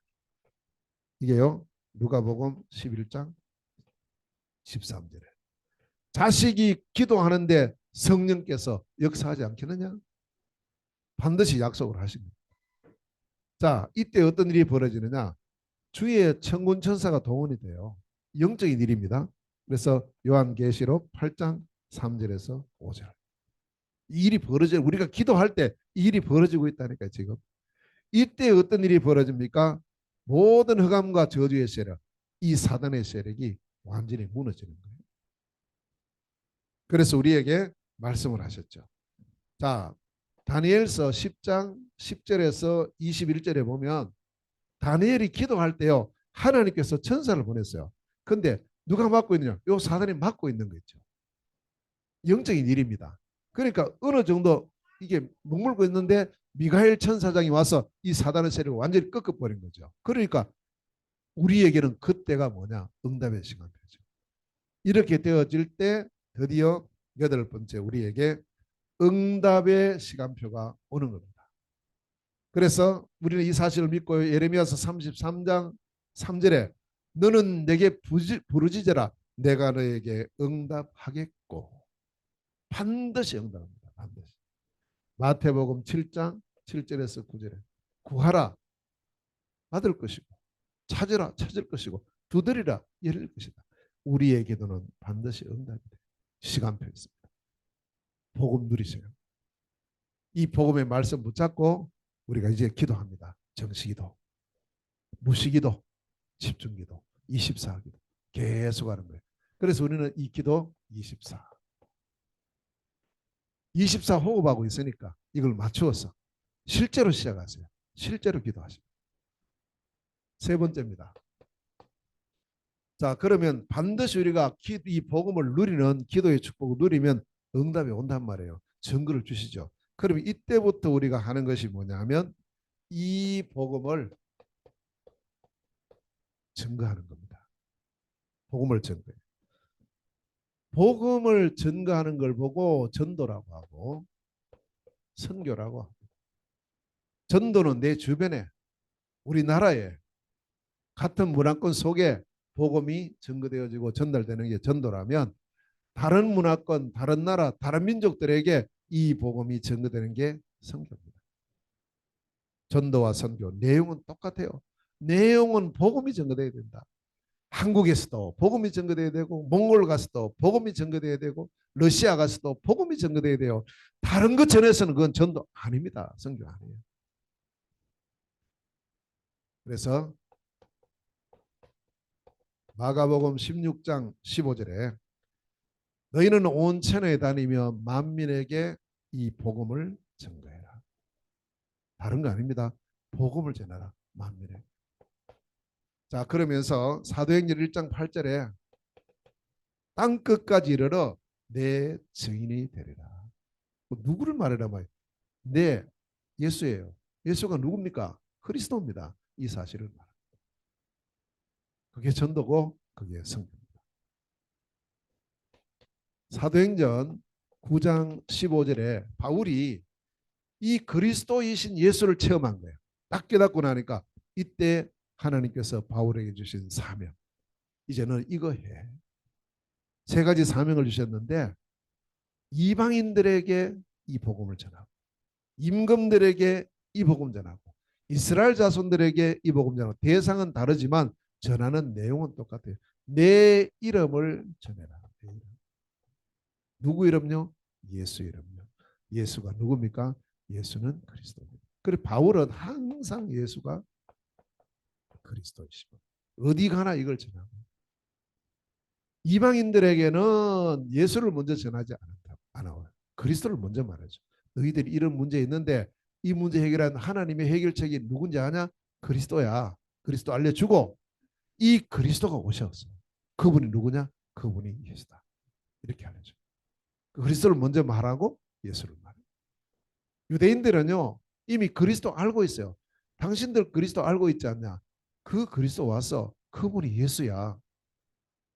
이게요, 누가복음 11장 13절에 자식이 기도하는데 성령께서 역사하지 않겠느냐? 반드시 약속을 하십니다. 자, 이때 어떤 일이 벌어지느냐? 주의 천군 천사가 동원이 돼요. 영적인 일입니다. 그래서 요한계시록 8장 3절에서 5절. 이 일이 벌어져, 우리가 기도할 때 이 일이 벌어지고 있다니까요, 지금. 이때 어떤 일이 벌어집니까? 모든 흑암과 저주의 세력, 이 사단의 세력이 완전히 무너지는 거예요. 그래서 우리에게 말씀을 하셨죠. 자, 다니엘서 10장 10절에서 21절에 보면 다니엘이 기도할 때요, 하나님께서 천사를 보냈어요. 근데 누가 맡고 있느냐? 요 사단이 맡고 있는 거죠. 영적인 일입니다. 그러니까 어느 정도 이게 머물고 있는데 미가엘 천사장이 와서 이 사단의 세력을 완전히 꺾어버린 거죠. 그러니까 우리에게는 그때가 뭐냐? 응답의 시간표죠. 이렇게 되어질 때 드디어 여덟 번째 우리에게 응답의 시간표가 오는 겁니다. 그래서 우리는 이 사실을 믿고 예레미야서 33장 3절에 너는 내게 부르짖어라 내가 너에게 응답하겠고, 반드시 응답합니다. 반드시. 마태복음 7장 7절에서 9절에 구하라 받을 것이고 찾으라 찾을 것이고 두드리라 열릴 것이다. 우리의 기도는 반드시 응답이 돼요. 시간표 있습니다. 복음 누리세요. 이 복음의 말씀 붙잡고 우리가 이제 기도합니다. 정시기도, 무시기도, 집중기도, 24기도 계속 하는 거예요. 그래서 우리는 이 기도 24 호흡하고 있으니까 이걸 맞추어서 실제로 시작하세요. 실제로 기도하십니다. 세 번째입니다. 자, 그러면 반드시 우리가 이 복음을 누리는 기도의 축복을 누리면 응답이 온단 말이에요. 증거를 주시죠. 그러면 이때부터 우리가 하는 것이 뭐냐면 이 복음을 증거하는 겁니다. 복음을 증거해. 복음을 증거하는 걸 보고 전도라고 하고 선교라고 하고, 전도는 내 주변에 우리나라에 같은 문화권 속에 복음이 증거되어지고 전달되는 게 전도라면, 다른 문화권, 다른 나라, 다른 민족들에게 이 복음이 전거되는 게 선교입니다. 전도와 선교 내용은 똑같아요. 내용은 복음이 전거돼야 된다. 한국에서도 복음이 전거돼야 되고, 몽골 가서도 복음이 전거돼야 되고, 러시아 가서도 복음이 전거돼야 돼요. 다른 것 전해서는 그건 전도 아닙니다. 선교 아니에요. 그래서 마가복음 16장 15절에 너희는 온 천하에 다니며 만민에게 이 복음을 전거해라. 다른 거 아닙니다. 복음을 전하라. 만민에. 자, 그러면서 사도행전 1장 8절에 땅 끝까지 이르러 내 증인이 되리라. 누구를 말하라 말이에요. 네, 예수예요. 예수가 누굽니까? 그리스도입니다. 이 사실을 말합니다. 그게 전도고 그게 성경입니다. 사도행전 9장 15절에 바울이 이 그리스도이신 예수를 체험한 거예요. 딱 깨닫고 나니까 이때 하나님께서 바울에게 주신 사명, 이제는 이거 해. 세 가지 사명을 주셨는데, 이방인들에게 이 복음을 전하고, 임금들에게 이 복음 전하고, 이스라엘 자손들에게 이 복음 전하고, 대상은 다르지만 전하는 내용은 똑같아요. 내 이름을 전해라. 누구 이름요? 예수 이름요. 예수가 누굽니까? 예수는 그리스도입니다. 그리고 바울은 항상 예수가 그리스도이시고 어디 가나 이걸 전하고, 이방인들에게는 예수를 먼저 전하지 않아요. 그리스도를 먼저 말하죠. 너희들이 이런 문제 있는데 이 문제 해결한 하나님의 해결책이 누군지 아냐? 그리스도야. 그리스도 알려주고, 이 그리스도가 오셨어. 그분이 누구냐? 그분이 예수다. 이렇게 알려줘. 그리스도를 먼저 말하고 예수를 말해. 유대인들은요 이미 그리스도 알고 있어요. 당신들 그리스도 알고 있지 않냐? 그 그리스도 와서 그분이 예수야.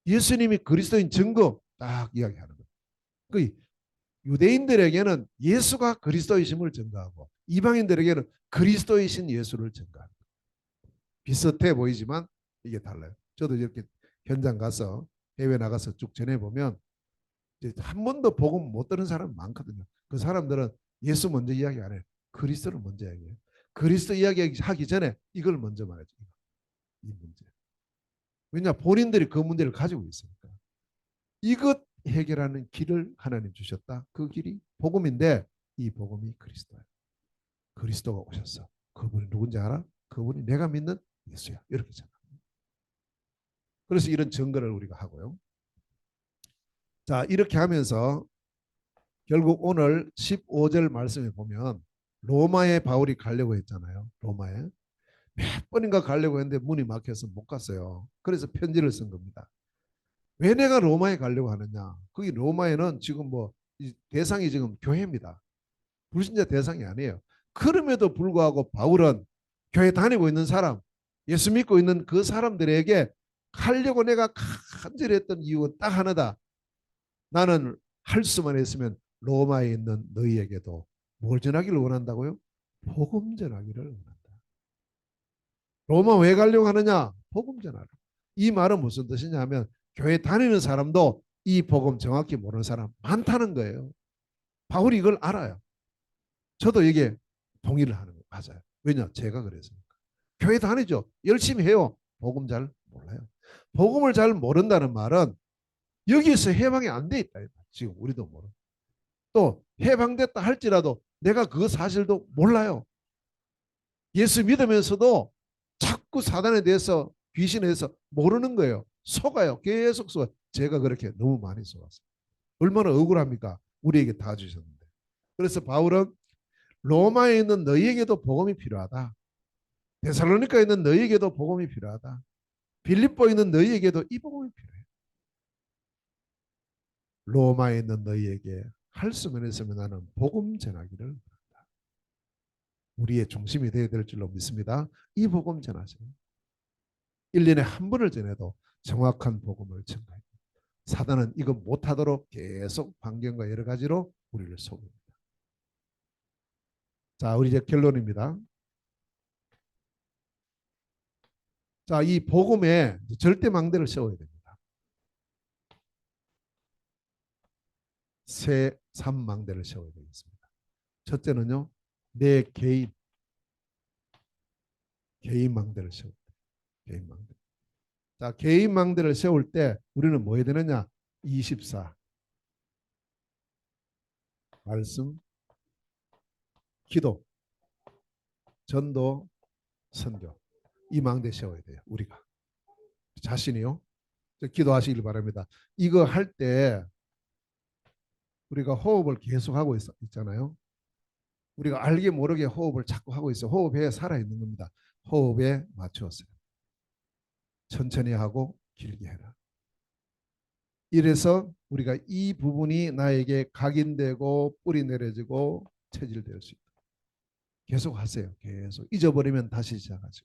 예수님이 그리스도인 증거 딱 이야기하는 거예요. 그 유대인들에게는 예수가 그리스도이심을 증거하고, 이방인들에게는 그리스도이신 예수를 증거하는 거예요. 비슷해 보이지만 이게 달라요. 저도 이렇게 현장 가서 해외 나가서 쭉 전해보면 이제 한 번도 복음 못 들은 사람 많거든요. 그 사람들은 예수 먼저 이야기 안 해요. 그리스도를 먼저 이야기해요. 그리스도 이야기하기 전에 이걸 먼저 말하죠. 이 문제. 왜냐? 본인들이 그 문제를 가지고 있으니까. 이것 해결하는 길을 하나님 주셨다. 그 길이 복음인데 이 복음이 그리스도예요. 그리스도가 오셨어. 그분이 누군지 알아? 그분이 내가 믿는 예수야. 이렇게 생각합니다. 그래서 이런 증거를 우리가 하고요. 자, 이렇게 하면서 결국 오늘 15절 말씀에 보면 로마에 바울이 가려고 했잖아요. 로마에. 몇 번인가 가려고 했는데 문이 막혀서 못 갔어요. 그래서 편지를 쓴 겁니다. 왜 내가 로마에 가려고 하느냐? 거기 로마에는 지금 뭐 대상이 지금 교회입니다. 불신자 대상이 아니에요. 그럼에도 불구하고 바울은 교회 다니고 있는 사람, 예수 믿고 있는 그 사람들에게 가려고 내가 간절히 했던 이유는 딱 하나다. 나는 할 수만 했으면 로마에 있는 너희에게도 뭘 전하기를 원한다고요? 복음 전하기를 원한다. 로마 왜 가려고 하느냐? 복음 전하라. 이 말은 무슨 뜻이냐 하면 교회 다니는 사람도 이 복음 정확히 모르는 사람 많다는 거예요. 바울이 이걸 알아요. 저도 이게 동의를 하는 거 맞아요. 왜냐? 제가 그랬으니까. 교회 다니죠. 열심히 해요. 복음 잘 몰라요. 복음을 잘 모른다는 말은 여기서 해방이 안 돼 있다. 지금 우리도 모르. 또 해방됐다 할지라도 내가 그 사실도 몰라요. 예수 믿으면서도 자꾸 사단에 대해서, 귀신에 대해서 모르는 거예요. 속아요. 계속 속아요. 제가 그렇게 너무 많이 속았어요. 얼마나 억울합니까? 우리에게 다 주셨는데. 그래서 바울은 로마에 있는 너희에게도 복음이 필요하다. 데살로니카에 있는 너희에게도 복음이 필요하다. 빌립보에 있는 너희에게도 이 복음이 필요해. 로마에 있는 너희에게 할 수만 있으면 나는 복음 전하기를 바란다. 우리의 중심이 되어야 될 줄로 믿습니다. 이 복음 전하세요. 1년에 한 번을 전해도 정확한 복음을 전가해요. 사단은 이거 못하도록 계속 환경과 여러 가지로 우리를 속입니다. 자, 우리 이제 결론입니다. 자, 이 복음에 절대 망대를 세워야 됩니다. 세 삼망대를 세워야 되겠습니다. 첫째는요, 내 개인 망대를 세워야 돼요. 개인 망대. 자, 개인 망대를 세울 때 우리는 뭐 해야 되느냐? 24 말씀, 기도, 전도, 선교. 이 망대 세워야 돼요. 우리가 자신이요. 기도하시길 바랍니다. 이거 할 때 우리가 호흡을 계속하고 있잖아요. 우리가 알게 모르게 호흡을 자꾸 하고 있어요. 호흡에 살아있는 겁니다. 호흡에 맞추었어요. 천천히 하고 길게 해라. 이래서 우리가 이 부분이 나에게 각인되고 뿌리 내려지고 체질될 수 있다. 계속 하세요. 계속 잊어버리면 다시 시작하죠.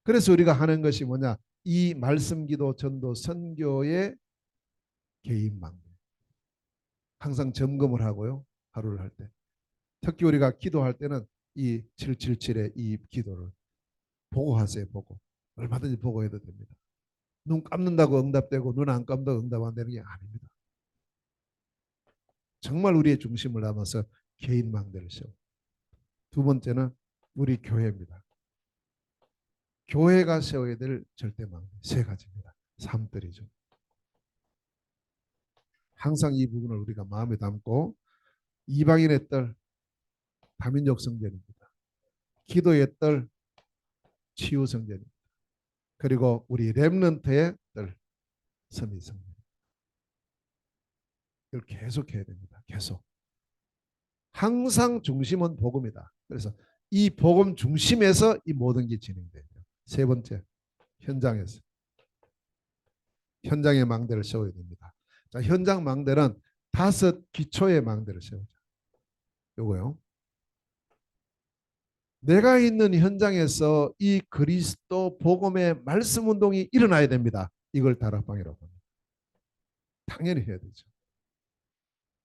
그래서 우리가 하는 것이 뭐냐? 이 말씀, 기도, 전도, 선교의 개인망. 항상 점검을 하고요. 하루를 할 때. 특히 우리가 기도할 때는 이 777의 이 기도를 보고 하세요. 보고. 얼마든지 보고 해도 됩니다. 눈 감는다고 응답되고 눈 안 감다고 응답 안 되는 게 아닙니다. 정말 우리의 중심을 담아서 개인 망대를 세워. 두 번째는 우리 교회입니다. 교회가 세워야 될 절대 망대 세 가지입니다. 삶들이죠. 항상 이 부분을 우리가 마음에 담고 이방인의 딸 다민족 성전입니다. 기도의 딸 치유 성전입니다. 그리고 우리 렘넌트의 딸 선미 성전. 이걸 계속해야 됩니다. 계속. 항상 중심은 복음이다. 그래서 이 복음 중심에서 이 모든 게 진행돼요. 세 번째, 현장에서. 현장의 망대를 세워야 됩니다. 자, 현장 망대는 5 기초의 망대를 세우자. 요거요. 내가 있는 현장에서 이 그리스도 복음의 말씀 운동이 일어나야 됩니다. 이걸 다락방이라고 합니다. 당연히 해야 되죠.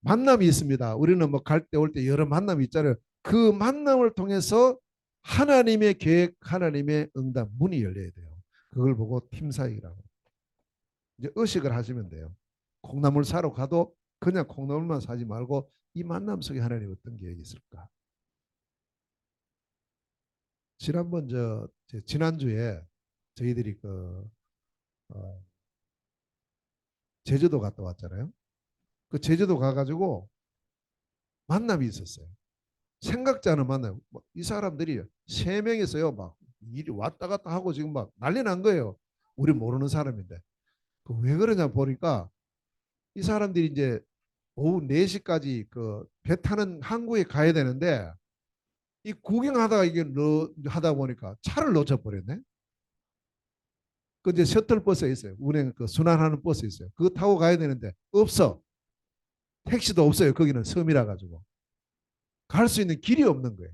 만남이 있습니다. 우리는 뭐 갈 때 올 때 여러 만남이 있잖아요. 그 만남을 통해서 하나님의 계획, 하나님의 응답 문이 열려야 돼요. 그걸 보고 팀사역이라고. 이제 의식을 하시면 돼요. 콩나물 사러 가도 그냥 콩나물만 사지 말고 이 만남 속에 하나님 어떤 계획이 있을까? 지난번 지난주에 저희들이 어, 제주도 갔다 왔잖아요. 그 제주도 가가지고 만남이 있었어요. 생각지 않은 만남. 이 사람들이 3명이서요. 막 일이 왔다 갔다 하고 지금 막 난리 난 거예요. 우리 모르는 사람인데. 왜 그러냐 보니까 이 사람들이 이제 오후 4시까지 그 배 타는 항구에 가야 되는데 이 구경하다가 이게 하다 보니까 차를 놓쳐버렸네. 그 이제 셔틀버스 있어요. 운행 그 순환하는 버스 있어요. 그거 타고 가야 되는데 없어. 택시도 없어요. 거기는 섬이라 가지고 갈 수 있는 길이 없는 거예요.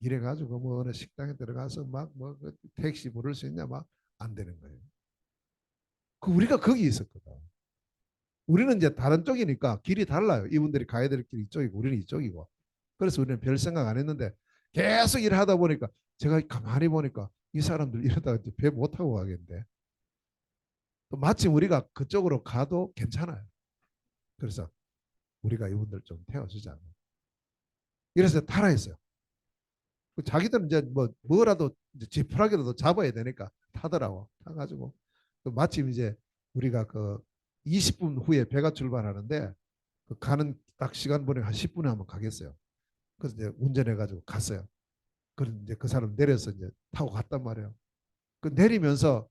이래 가지고 뭐 어느 식당에 들어가서 막 뭐 택시 부를 수 있냐 막 안 되는 거예요. 그 우리가 거기 있었거든. 우리는 이제 다른 쪽이니까 길이 달라요. 이분들이 가야 될 길이 이쪽이고 우리는 이쪽이고. 그래서 우리는 별 생각 안 했는데 계속 일하다 보니까 제가 가만히 보니까 이 사람들 이러다가 배 못 타고 가겠는데 또 마침 우리가 그쪽으로 가도 괜찮아요. 그래서 우리가 이분들 좀 태워주자. 이래서 타라 했어요. 자기들은 이제 뭐라도 이제 지푸라기라도 잡아야 되니까 타더라고. 타가지고 마침 이제 우리가 그 20분 후에 배가 출발하는데 그 가는 딱 시간 보내 한 10분에 한번 가겠어요. 그래서 이제 운전해가지고 갔어요. 그래서 이제 그 사람 내려서 이제 타고 갔단 말이에요. 그 내리면서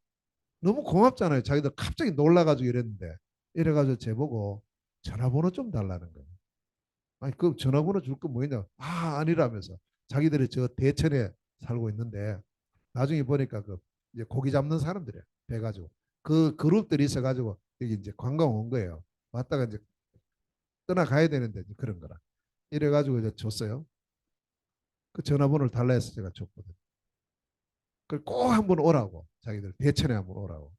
너무 고맙잖아요. 자기들 갑자기 놀라가지고 이랬는데 이래가지고 제보고 전화번호 좀 달라는 거예요. 아니 그 전화번호 줄 거 뭐냐? 아니라면서 자기들이 저 대천에 살고 있는데 나중에 보니까 그 이제 고기 잡는 사람들이에요. 배 가지고 그 그룹들이 있어가지고 여기 이제 관광 온 거예요. 왔다가 이제 떠나가야 되는데 이제 그런 거라. 이래가지고 이제 줬어요. 그 전화번호를 달라 해서 제가 줬거든. 그걸 꼭 한번 오라고 자기들 대천에 한번 오라고.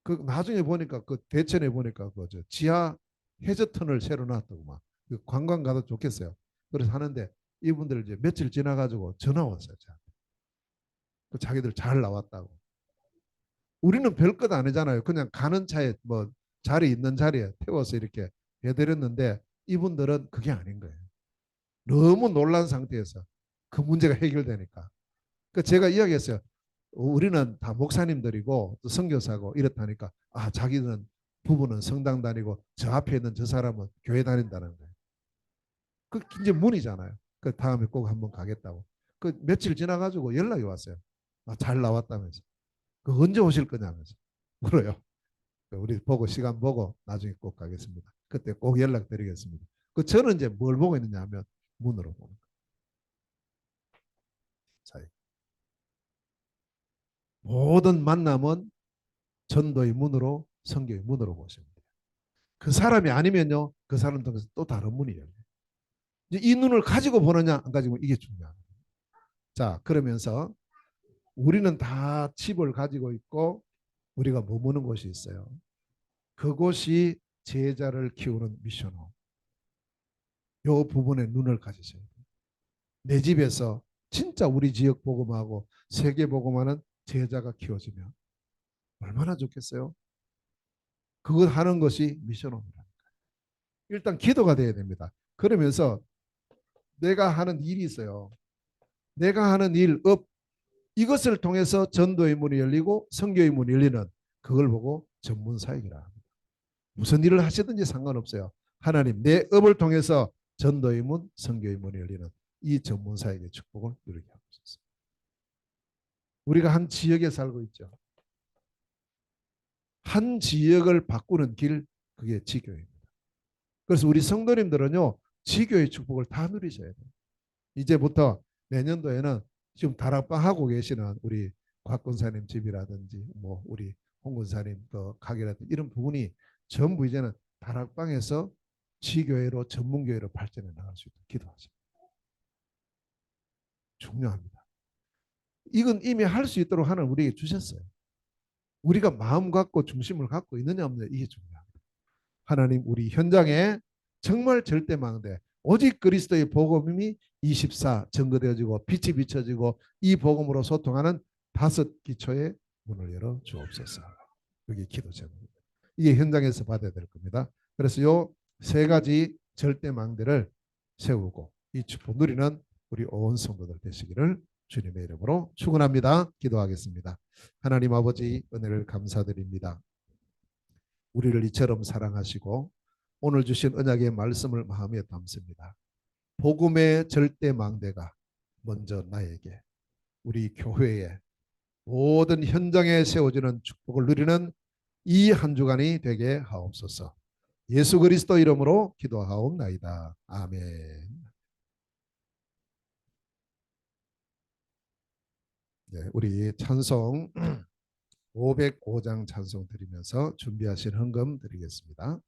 그 나중에 보니까 그 대천에 보니까 그 저 지하 해저터널 새로 놨다고 막 그 관광 가도 좋겠어요. 그래서 하는데 이분들 이제 며칠 지나가지고 전화 왔어요. 저한테. 그 자기들 잘 나왔다고. 우리는 별것 아니잖아요. 그냥 가는 차에 뭐 자리 있는 자리에 태워서 이렇게 해드렸는데 이분들은 그게 아닌 거예요. 너무 놀란 상태에서 그 문제가 해결되니까. 그 제가 이야기했어요. 우리는 다 목사님들이고 또 선교사고 이렇다니까 아 자기는 부부는 성당 다니고 저 앞에 있는 저 사람은 교회 다닌다는 거예요. 그 이제 문이잖아요. 그 다음에 꼭 한번 가겠다고. 그 며칠 지나가지고 연락이 왔어요. 아, 잘 나왔다면서. 그 언제 오실 거냐면서 물어요. 우리 보고 시간 보고 나중에 꼭 가겠습니다. 그때 꼭 연락드리겠습니다. 그 저는 이제 뭘 보고 있느냐 하면 문으로 보는 거예요. 모든 만남은 전도의 문으로 성경의 문으로 보시면 돼요. 그 사람이 아니면요. 그 사람 통해서 또 다른 문이 열려요. 이 눈을 가지고 보느냐 안 가지고 이게 중요합니다. 자 그러면서 우리는 다 칩을 가지고 있고 우리가 머무는 곳이 있어요. 그곳이 제자를 키우는 미션호. 요 부분에 눈을 가지셔야 돼요. 내 집에서 진짜 우리 지역 복음하고 세계 복음하는 제자가 키워지면 얼마나 좋겠어요. 그걸 하는 것이 미션호입니다. 일단 기도가 돼야 됩니다. 그러면서 내가 하는 일이 있어요. 내가 하는 일, 업, 이것을 통해서 전도의 문이 열리고 선교의 문이 열리는 그걸 보고 전문 사역이라 합니다. 무슨 일을 하시든지 상관없어요. 하나님 내 업을 통해서 전도의 문, 선교의 문이 열리는 이 전문 사역의 축복을 누리게 하고 있습니다. 우리가 한 지역에 살고 있죠. 한 지역을 바꾸는 길, 그게 지교입니다. 그래서 우리 성도님들은요, 지교의 축복을 다 누리셔야 돼요. 이제부터 내년도에는 지금 다락방 하고 계시는 우리 곽군사님 집이라든지 뭐 우리 홍군사님 그 가게라든지 이런 부분이 전부 이제는 다락방에서 지교회로 전문교회로 발전해 나갈 수 있도록 기도하십니다. 중요합니다. 이건 이미 할 수 있도록 하나님 우리에게 주셨어요. 우리가 마음 갖고 중심을 갖고 있느냐 없느냐 이게 중요합니다. 하나님 우리 현장에 정말 절대망대 오직 그리스도의 복음이 24 증거되어지고 빛이 비춰지고 이 복음으로 소통하는 다섯 기초의 문을 열어 주옵소서. 여기 기도 제목입니다. 이게 현장에서 받아야 될 겁니다. 그래서 요 세 가지 절대망대를 세우고 이 축복 누리는 우리 온 성도들 되시기를 주님의 이름으로 축원합니다. 기도하겠습니다. 하나님 아버지 은혜를 감사드립니다. 우리를 이처럼 사랑하시고 오늘 주신 언약의 말씀을 마음에 담습니다. 복음의 절대망대가 먼저 나에게 우리 교회에 모든 현장에 세워지는 축복을 누리는 이 한 주간이 되게 하옵소서. 예수 그리스도 이름으로 기도하옵나이다. 아멘. 네, 우리 찬송 505장 찬송 드리면서 준비하신 헌금 드리겠습니다.